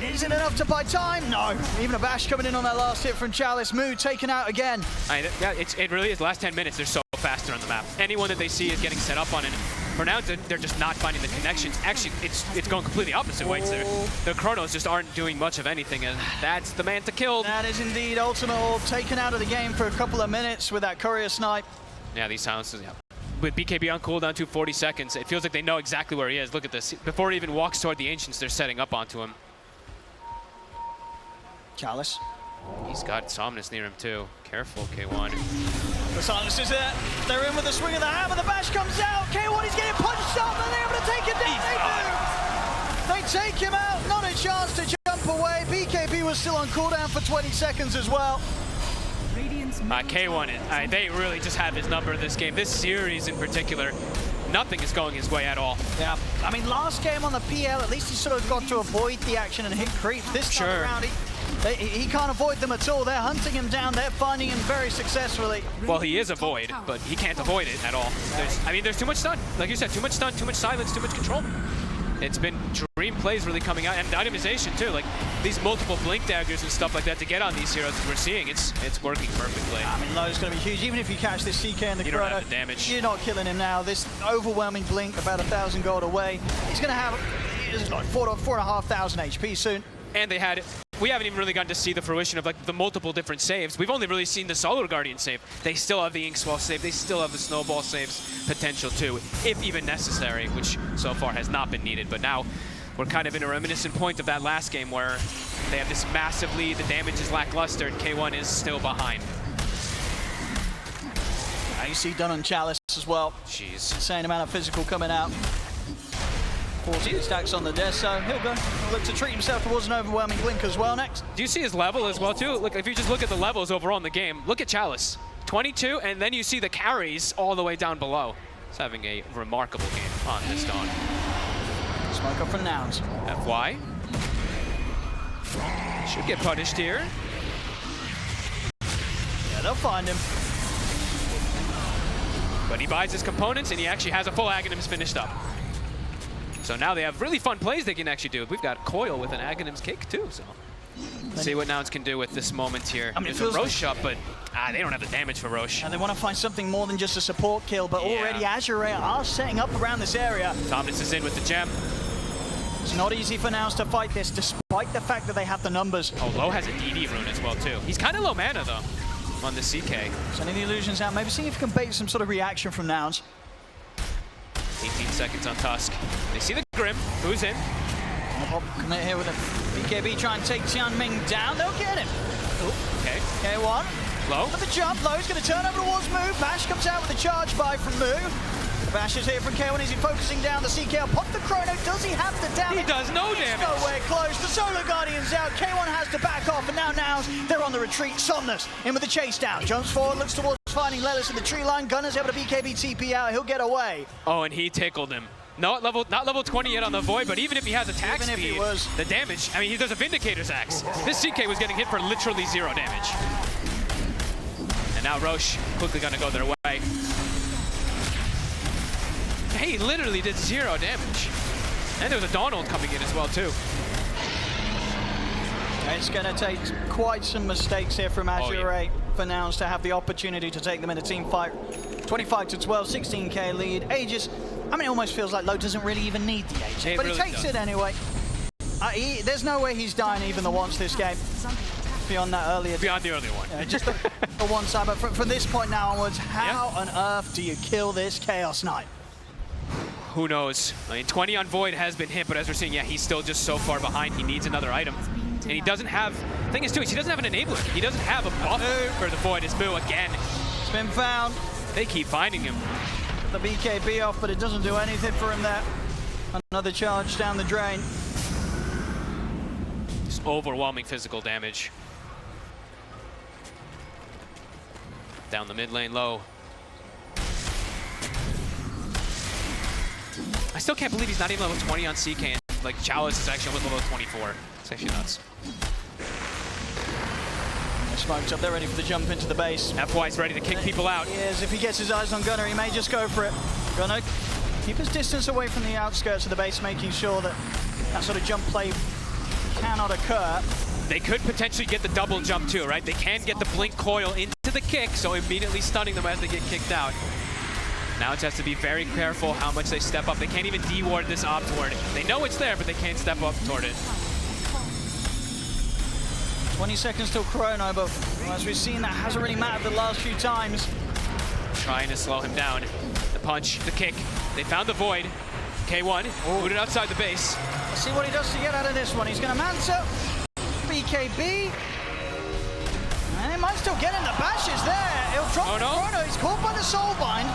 S2: Is it enough to buy time? No. Even a bash coming in on that last hit from Chalice. Moo taken out again.
S1: Yeah, it really is. The last 10 minutes, they're so faster on the map. Anyone that they see is getting set up on it. For now, they're just not finding the connections. Actually, it's going completely opposite ways there. The Chronos just aren't doing much of anything, and that's the man to kill.
S2: That is indeed Ultimate Orb taken out of the game for a couple of minutes with that Courier Snipe.
S1: Yeah, these silences, yeah. With BKB on cooldown to 40 seconds, it feels like they know exactly where he is. Look at this. Before he even walks toward the Ancients, they're setting up onto him.
S2: Chalice.
S1: He's got Somnus near him too. Careful, K1.
S2: The Silence is there. They're in with the swing of the hammer. The bash comes out. K1 is getting punched up. Are they able to take it down? They do. They take him out. Not a chance to jump away. BKB was still on cooldown for 20 seconds as well.
S1: K1, they really just have his number this game. This series in particular, nothing is going his way at all.
S2: Yeah, I mean, last game on the PL, at least he sort of got to avoid the action and hit creep. This time around, he can't avoid them at all. They're hunting him down. They're finding him very successfully.
S1: Well, he is a void, but he can't avoid it at all. There's too much stun. Like you said, too much stun, too much silence, too much control. It's been dream plays really coming out, and the itemization too. Like these multiple blink daggers and stuff like that to get on these heroes we're seeing, it's working perfectly.
S2: I mean, Low's going to be huge. Even if you catch this CK in the Chrono,
S1: don't have the damage.
S2: You're not killing him now. This overwhelming blink, about 1,000 gold away. He's going to have like 4,500 HP soon.
S1: And we haven't even really gotten to see the fruition of like the multiple different saves. We've only really seen the Solar Guardian save. They still have the Inkswell save. They still have the Snowball saves potential too, if even necessary, which so far has not been needed. But now we're kind of in a reminiscent point of that last game where they have this massive lead, the damage is lackluster, and K1 is still behind.
S2: Now you see done on Chalice as well.
S1: Jeez.
S2: Insane amount of physical coming out. 40 stacks on the Deso. He'll go look to treat himself towards an overwhelming blink as well next.
S1: Do you see his level as well too? Look, if you just look at the levels overall in the game, look at Chalice. 22, and then you see the carries all the way down below. He's having a remarkable game on this Dawn.
S2: Smoke up for Nouns.
S1: FY. Should get punished here.
S2: Yeah, they'll find him.
S1: But he buys his components, and he actually has a full Aghanims finished up. So now they have really fun plays they can actually do. We've got Coil with an Aghanims kick too, so let's see what Nouns can do with this moment here.
S2: I mean,
S1: there's a Roche up, but they don't have the damage for Roche.
S2: And they want to find something more than just a support kill, but already Azure Ray are setting up around this area.
S1: Thomas is in with the gem.
S2: It's not easy for Nouns to fight this, despite the fact that they have the numbers.
S1: Oh, Low has a DD rune as well too. He's kind of low mana though on the CK.
S2: Sending the illusions out, maybe seeing if you can bait some sort of reaction from Nouns.
S1: 18 seconds on Tusk. They see the Grim, who's in.
S2: Commit here with a BKB, try and take Tianming down. They'll get him. Ooh.
S1: Okay.
S2: K1.
S1: Low.
S2: With the jump, Low's going to turn over towards Moo. Bash comes out with a charge buy from Moo. The Bash is here from K1. Is he focusing down the CK? Pop the Chrono. Does he have the damage?
S1: He does no damage.
S2: Nowhere close. The Solar Guardian's out. K1 has to back off, and now Nouns, they're on the retreat. Somnus in with the chase down. Jumps forward, looks towards finding Lelis in the tree line. Gunner's able to BKB TP out. He'll get away.
S1: Oh, and he tickled him. not level 20 yet on the Void, but even if he has attack
S2: Even if he
S1: speed,
S2: was.
S1: the damage, I mean, he does a Vindicator's Axe. This CK was getting hit for literally 0 damage. And now Roche quickly gonna go their way. He literally did 0 damage. And there was a Donald coming in as well, too.
S2: It's going to take quite some mistakes here from Azure Ray for Nouns to have the opportunity to take them in a team fight. 25-12, 16k lead. Aegis, I mean, it almost feels like Low doesn't really even need the Aegis, but he takes it anyway. There's no way he's dying even the once this game. Beyond that earlier.
S1: Beyond the earlier one.
S2: Yeah, just the one side, but from this point now onwards, how on earth do you kill this Chaos Knight?
S1: Who knows? I mean, 20 on Void has been hit, but as we're seeing, yeah, he's still just so far behind. He needs another item. And he doesn't have, the thing is too, he doesn't have an enabler. He doesn't have a buff for the Void. It's Moo again.
S2: It's been found.
S1: They keep finding him.
S2: The BKB off, but it doesn't do anything for him there. Another charge down the drain.
S1: Just overwhelming physical damage. Down the mid lane low. I still can't believe he's not even level 20 on CK, and like Chalice is actually almost level 24. It's actually nuts.
S2: Smoke's up there ready for the jump into the base.
S1: FY's ready to kick people out.
S2: He is. If he gets his eyes on Gunnar, he may just go for it. Gunnar, keep his distance away from the outskirts of the base, making sure that that sort of jump play cannot occur.
S1: They could potentially get the double jump too, right? They can get the blink coil into the kick, so immediately stunning them as they get kicked out. Now it has to be very careful how much they step up. They can't even de-ward this op ward. They know it's there, but they can't step up toward it.
S2: 20 seconds till Chrono, but as we've seen, that hasn't really mattered the last few times.
S1: Trying to slow him down. The punch, the kick. They found the Void. K1, put it outside the base.
S2: Let's see what he does to get out of this one. He's going to Mansa. BKB. And he might still get in. The bash is there. He'll drop Chrono. He's caught by the Soulbind.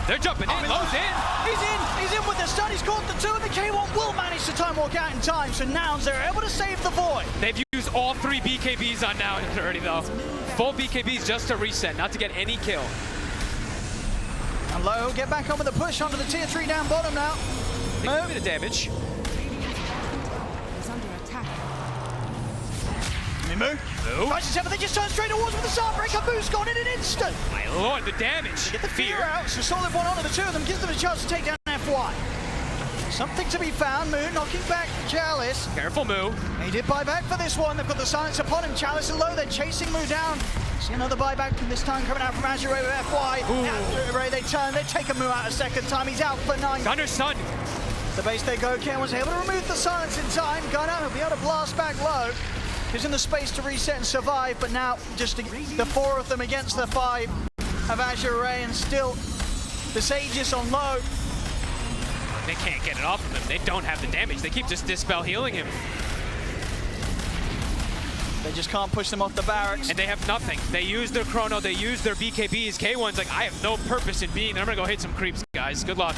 S1: They're jumping in. Low's in.
S2: He's in with the stun. He's caught the 2, and the K1 will manage to time walk out in time. So Nouns, they're able to save the Void.
S1: They've used all 3 BKBs on Nouns already, though. Full BKBs just to reset, not to get any kill.
S2: And Low get back on with the push onto the tier 3 down bottom now.
S1: Move. A bit of damage.
S3: Is under attack.
S2: Move. Crisis 7, they just turn straight towards with the Starbreaker. Moo's gone in an instant.
S1: My lord, the damage.
S2: Get the fear out. So solid one onto the 2 of them, gives them a chance to take down FY. Something to be found. Moo knocking back Chalice.
S1: Careful, Moo.
S2: He did buy back for this one. They've got the silence upon him. Chalice and Low, they're chasing Moo down. See another buyback from this time coming out from Azure Ray with FY. Azure Ray, they turn, they take a Moo out a second time. He's out for 9.
S1: Gunner's son.
S2: The base they go. Ken was able to remove the silence in time. Gunner will be able to blast back Low. He's in the space to reset and survive, but now just the 4 of them against the 5 of Azure Ray, and still this Aegis on Low.
S1: They can't get it off of him. They don't have the damage. They keep just dispel healing him.
S2: They just can't push them off the barracks.
S1: And they have nothing. They use their Chrono, they use their BKBs. K1's like, I have no purpose in being there. I'm gonna go hit some creeps, guys. Good luck.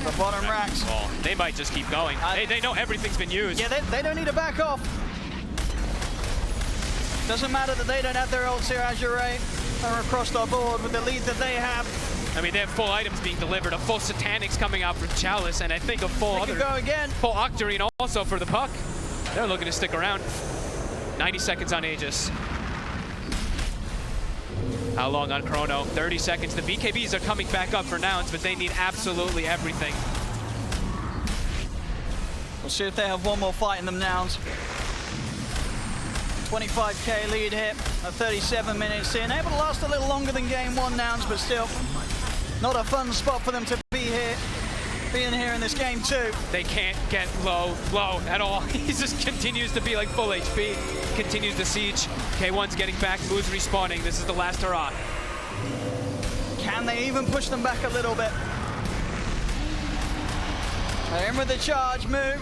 S2: The bottom racks.
S1: Oh, they might just keep going. They know everything's been used.
S2: Yeah, they don't need to back off. Doesn't matter that they don't have their ults here, Azure Ray are across the board with the lead that they have.
S1: I mean, they have full items being delivered, a full Satanics coming out from Chalice, and I think a full
S2: They can go again.
S1: full Octarine also for the Puck. They're looking to stick around. 90 seconds on Aegis. How long on Chrono? 30 seconds. The BKBs are coming back up for Nouns, but they need absolutely everything.
S2: We'll see if they have one more fight in them, Nouns. 25k lead here at 37 minutes in. Able to last a little longer than game 1, Nouns, but still not a fun spot for them to be here. Being here in this game 2.
S1: They can't get low at all. He just continues to be like full HP. Continues the siege. K1's getting back. Moo's respawning. This is the last hurrah.
S2: Can they even push them back a little bit? They're in with the charge, Moo.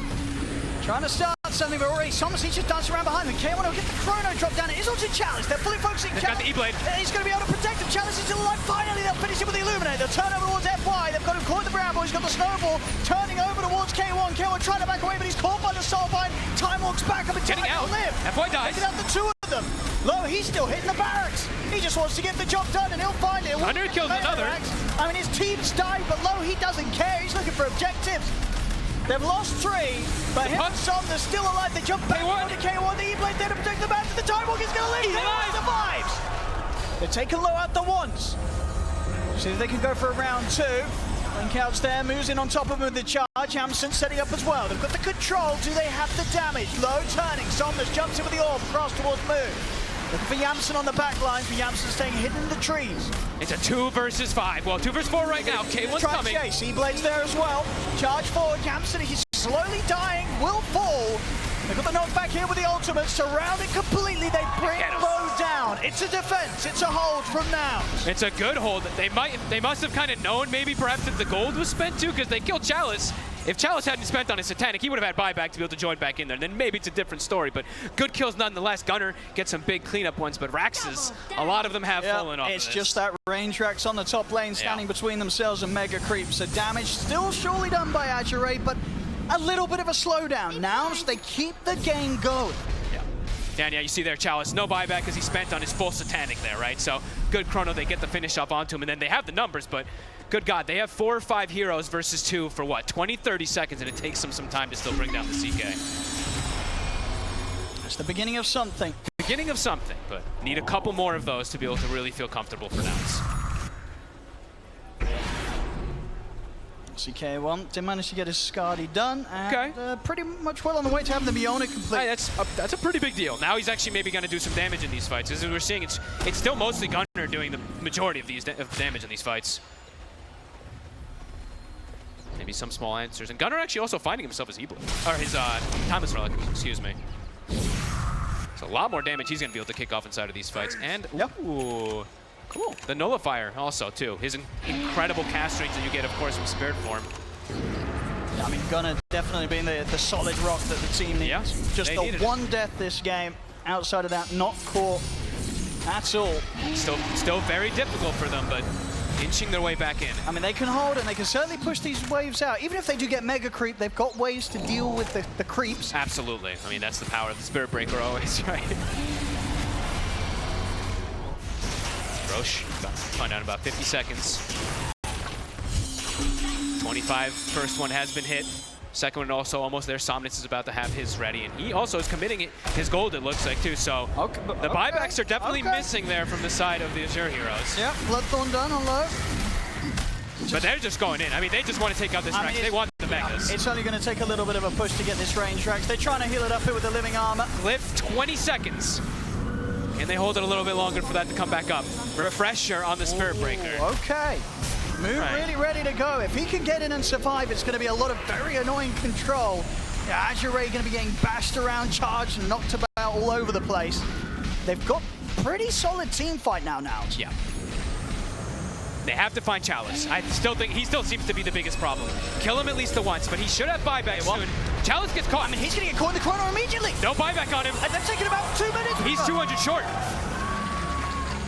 S2: Trying to start something, but already Somers, he's just dancing around behind them. K1 will get the Chrono drop down. It is onto Chalice. They're fully focusing.
S1: They've got the E-Blade.
S2: He's going to be able to protect him. Chalice is still alive. Finally, they'll finish him with the Illuminate. They'll turn over towards FY. They've got him caught in the Bramble. He's got the Snowball turning over towards K1. K1 trying to back away, but he's caught by the Soulbind. Time walks back up and
S1: getting out.
S2: Live.
S1: FY dies.
S2: Taking out the 2 of them. Low, he's still hitting the barracks. He just wants to get the job done, and he'll find it.
S1: Gunner kills another.
S2: I mean, his team's died, but Low, he doesn't care. He's looking for objectives. They've lost 3, but him and Som, they're still alive. They jump back on the K1. The E-Blade there to protect the man. The Timewalk is going to leave. He survives. They're taking Low out the once. See if they can go for a round 2. Linkouts there, moves in on top of him with the charge. Hamson setting up as well. They've got the control. Do they have the damage? Low turning. Somnus jumps in with the orb. Cross towards Moon. Looking for Yamson on the back line. For Yamson staying hidden in the trees.
S1: It's a 2 versus 5. Well, 2 versus 4 right now. K1's coming.
S2: Chase. E-Blade's there as well. Charge forward. Yamson, he's slowly dying. Will fall. They've got the knockback here with the ultimate. Surround it completely. They bring Low down. It's a defense. It's a hold from now.
S1: It's a good hold. They must have kind of known maybe perhaps that the gold was spent too, because they killed Chalice. If Chalice hadn't spent on his Satanic, he would have had buyback to be able to join back in there. Then maybe it's a different story, but good kills nonetheless. Gunner gets some big cleanup ones, but Raxes, a lot of them have fallen off.
S2: It's
S1: of
S2: just that range Rax on the top lane standing between themselves and Mega Creep. So damage still surely done by Azure Ray, but a little bit of a slowdown. Now they keep the game going.
S1: Yeah, you see there, Chalice, no buyback because he spent on his full Satanic there, right? So good chrono, they get the finish up onto him, and then they have the numbers, but good God, they have 4 or 5 heroes versus 2 for what, 20, 30 seconds, and it takes them some time to still bring down the CK.
S2: It's the beginning of something.
S1: Beginning of something, but need a couple more of those to be able to really feel comfortable for nouns.
S2: CK1 did manage to get his Skadi done, and pretty much well on the way to having the Bionic complete.
S1: Hey, that's a pretty big deal. Now he's actually maybe going to do some damage in these fights. As we're seeing, it's still mostly Gunner doing the majority of these damage in these fights. Maybe some small answers. And Gunner actually also finding himself his E-Blade, or his Timeless Relic, excuse me. So a lot more damage he's going to be able to kick off inside of these fights. And, ooh, cool. The Nullifier also, too. His incredible cast range that you get, of course, from Spirit Form.
S2: I mean, Gunner definitely being the solid rock that the team needs.
S1: Yeah,
S2: just the one death this game. Outside of that, not caught at all.
S1: Still very difficult for them, but inching their way back in. I
S2: mean, they can hold and they can certainly push these waves out. Even if they do get Mega Creep, they've got ways to deal with the creeps.
S1: Absolutely. I mean, that's the power of the Spirit Breaker always, right? Roche, find out in about 50 seconds. 25, first one has been hit. Second one also almost there. Somnus is about to have his ready, and he also is committing his gold, it looks like, too. So the buybacks are definitely missing there from the side of the Azure heroes.
S2: Yep, Bloodthorn done on Low.
S1: But they're just going in. I mean, they just want to take out this Rax. They want the megas.
S2: It's only going to take a little bit of a push to get this range Rax. They're trying to heal it up here with the living armor.
S1: Glyph, 20 seconds. And they hold it a little bit longer for that to come back up. Refresher on the Spirit Breaker.
S2: Okay. Moon really ready to go. If he can get in and survive, it's going to be a lot of very annoying control. Yeah, Azure Ray going to be getting bashed around, charged, and knocked about all over the place. They've got pretty solid team fight now.
S1: Yeah. They have to find Chalice. I still think he still seems to be the biggest problem. Kill him at least the once, but he should have buyback soon. Chalice gets caught.
S2: I mean, he's going to get caught in the corner immediately.
S1: No buyback on him.
S2: And they're taking about 2 minutes.
S1: He's 200 short.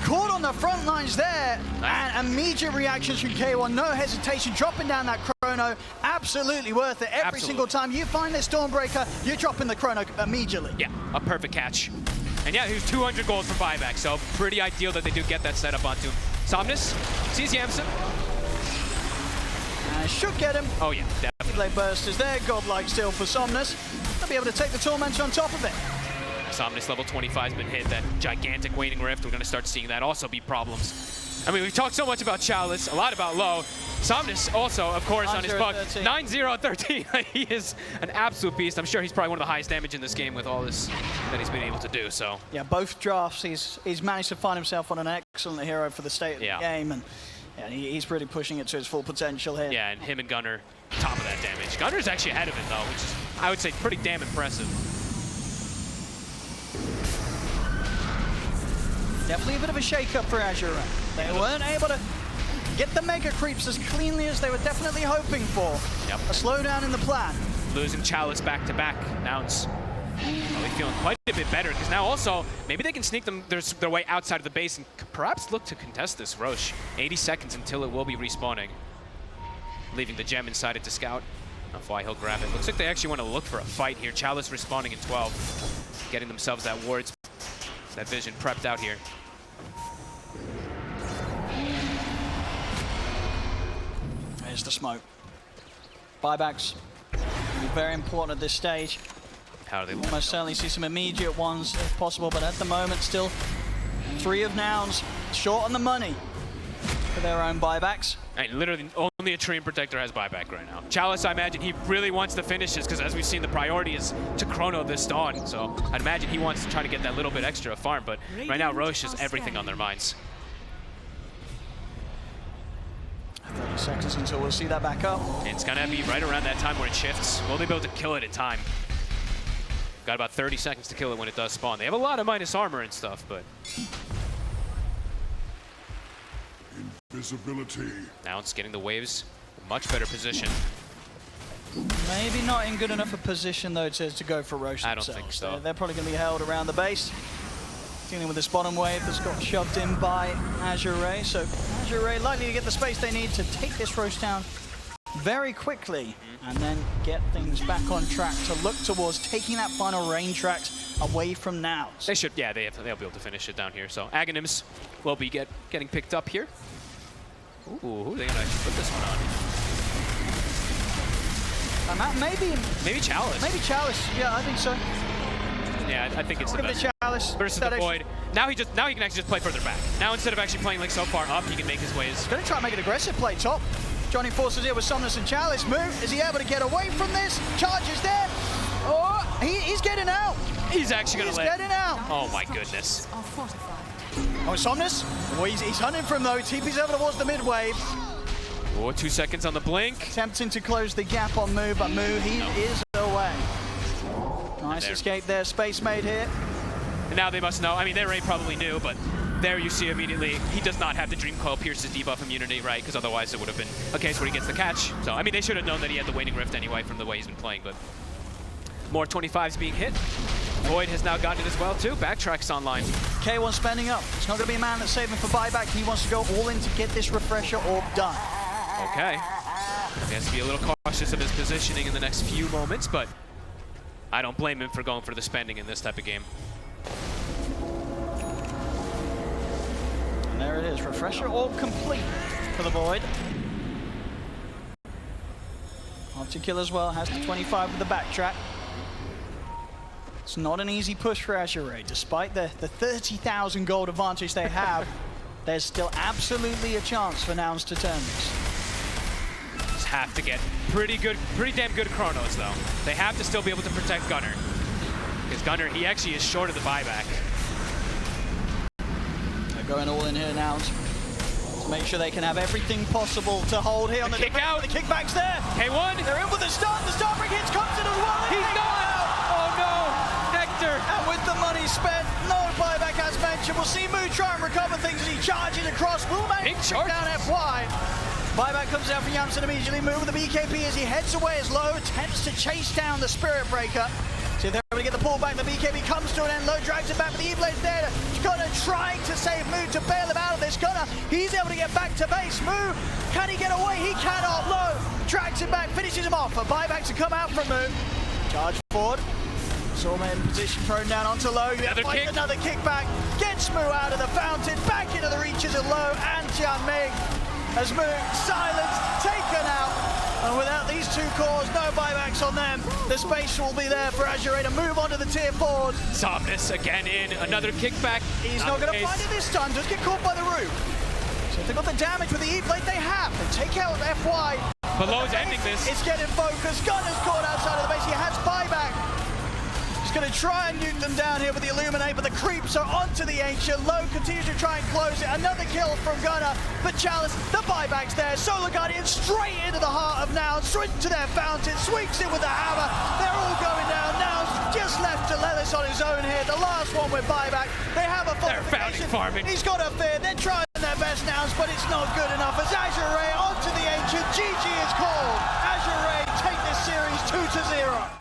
S2: Caught on the front lines there, and immediate reactions from K1, no hesitation, dropping down that chrono, absolutely worth it. Every single time you find this Stormbreaker, you're dropping the chrono immediately.
S1: Yeah, a perfect catch. And yeah, he was 200 gold for buyback, so pretty ideal that they do get that set up onto him. Somnus sees Yamson.
S2: Should get him.
S1: Oh yeah, definitely.
S2: Blade Burst is there, godlike still for Somnus. They'll be able to take the Tormentor on top of it.
S1: Somnus level 25 has been hit, that gigantic Waning Rift. We're going to start seeing that also be problems. I mean, we've talked so much about Chalice, a lot about Low. Somnus also, of course, on his puck. 9-0-13. He is an absolute beast. I'm sure he's probably one of the highest damage in this game with all this that he's been able to do, so.
S2: Yeah, both drafts, he's managed to find himself on an excellent hero for the state of the game, and yeah, he's really pushing it to his full potential here.
S1: Yeah, and him and Gunner, top of that damage. Gunner's actually ahead of it, though, which is, I would say, pretty damn impressive.
S2: Definitely a bit of a shake-up for Azure Ray. They weren't able to get the Mega Creeps as cleanly as they were definitely hoping for.
S1: Yep.
S2: A slowdown in the plan.
S1: That vision prepped out here.
S2: There's the smoke. Buybacks will be very important at this stage.
S1: How do they
S2: Almost certainly see some immediate ones if possible, but at the moment still 3 of nouns short on the money for their own buybacks.
S1: And literally only a Treant Protector has buyback right now. Chalice, I imagine he really wants to finish this because as we've seen, the priority is to chrono this Dawn. So I'd imagine he wants to try to get that little bit extra farm, but right now Roche has everything on their minds.
S2: 30 seconds until we'll see that back up.
S1: And it's gonna be right around that time where it shifts. Will they be able to kill it in time? Got about 30 seconds to kill it when it does spawn. They have a lot of minus armor and stuff, but
S4: Invisibility.
S1: now it's getting the waves in much better position.
S2: Maybe not in good enough a position though to go for Roche
S1: I don't
S2: themselves.
S1: think so.
S2: They're probably going to be held around the base. Dealing with this bottom wave that's got shoved in by Azure Ray. So Azure Ray likely to get the space they need to take this Roche down very quickly and then get things back on track to look towards taking that final rain tract away from nouns.
S1: They should, yeah, they'll be able to finish it down here. So Aghanims will be getting picked up here. Ooh, who are they gonna actually put this one on?
S2: Maybe
S1: Chalice.
S2: Maybe Chalice. Yeah, I think so.
S1: Yeah, I think it's the
S2: Give it
S1: best.
S2: to Chalice.
S1: Versus the Void. Now he can actually just play further back. Now instead of actually playing like so far up, he can make his ways.
S2: Going to try and make an aggressive play top. Joining forces here with Somnus and Chalice. Move. Is he able to get away from this? Charges there. Oh, he's getting out.
S1: He's actually going to let.
S2: He's getting out.
S1: Oh my goodness.
S3: Are fortified.
S2: Oh, Somnus. Oh, he's hunting for him though. TP's over towards the mid wave.
S1: Oh, 2 seconds on the blink.
S2: Attempting to close the gap on Moo, but Moo, he is away. Nice escape there. Space made here.
S1: And now they must know. I mean, they already probably knew, but there you see immediately he does not have the Dream Coil Pierce's debuff immunity, right? Because otherwise it would have been a case where he gets the catch. So, I mean, they should have known that he had the Waning Rift anyway from the way he's been playing, but more 25s being hit. Void has now gotten it as well, too. Backtrack's online.
S2: K1 spending up. It's not going to be a man that's saving for buyback. He wants to go all in to get this refresher orb done.
S1: Okay. He has to be a little cautious of his positioning in the next few moments, but I don't blame him for going for the spending in this type of game.
S2: And there it is. Refresher orb complete for the Void. Opti-kill as well. Has the 25 with the backtrack. It's not an easy push for Azure Ray. Despite the 30,000 gold advantage they have, there's still absolutely a chance for nouns to turn this.
S1: Just have to get pretty damn good chronos, though. They have to still be able to protect Gunner. Because Gunner, he actually is short of the buyback.
S2: They're going all in here, nouns. To make sure they can have everything possible to hold here on the
S1: kick out.
S2: The kickback's there.
S1: K1.
S2: They're in with the start. The start break hits comes in as well.
S1: He's gone. Oh no. Nectar.
S2: And with the money spent, no buyback as mentioned. We'll see Moo try and recover things as he charges across. Will manage to bring down FY. Buyback comes out from Yamson immediately. Moo with the BKB as he heads away as Low attempts to chase down the Spirit Breaker. See if they're able to get the pull back. The BKB comes to an end. Low drags it back, but the E-Blade's there. Gunner trying to save Moo to bail him out of this. Gunner, he's able to get back to base. Moo, can he get away? He cannot. Low drags him back, finishes him off. A buyback to come out from Moo. Charge forward. Soulmate in position, thrown down onto Low.
S1: Another
S2: kickback. Gets Moo out of the fountain. Back into the reaches of Low and Jianming. As Moo silenced, taken out. And without these two cores, no buybacks on them. The space will be there for Azure Ray to move on to the tier 4s.
S1: Somnus again in. Another kickback.
S2: He's not going to find it this time. Does get caught by the roof. So if they've got the damage with the E-Blade, they have. They take out FY.
S1: Below's ending this.
S2: It's getting focused. Gunner's caught outside of the base. He has buyback. He's going to try and nuke them down here with the Illuminate, but the creeps are onto the Ancient. Low continues to try and close it. Another kill from Gunner, but Chalice, the buyback's there. Solar Guardian straight into the heart of Nouns, straight to their fountain, swings it with the hammer. They're all going down. Nouns just left to Lelis on his own here. The last one with buyback. They have a fortification.
S1: Farming.
S2: He's got a fear. They're trying their best, Nouns, but it's not good enough. As Azure Ray onto the Ancient. GG is called. Azure Ray take this series 2-0.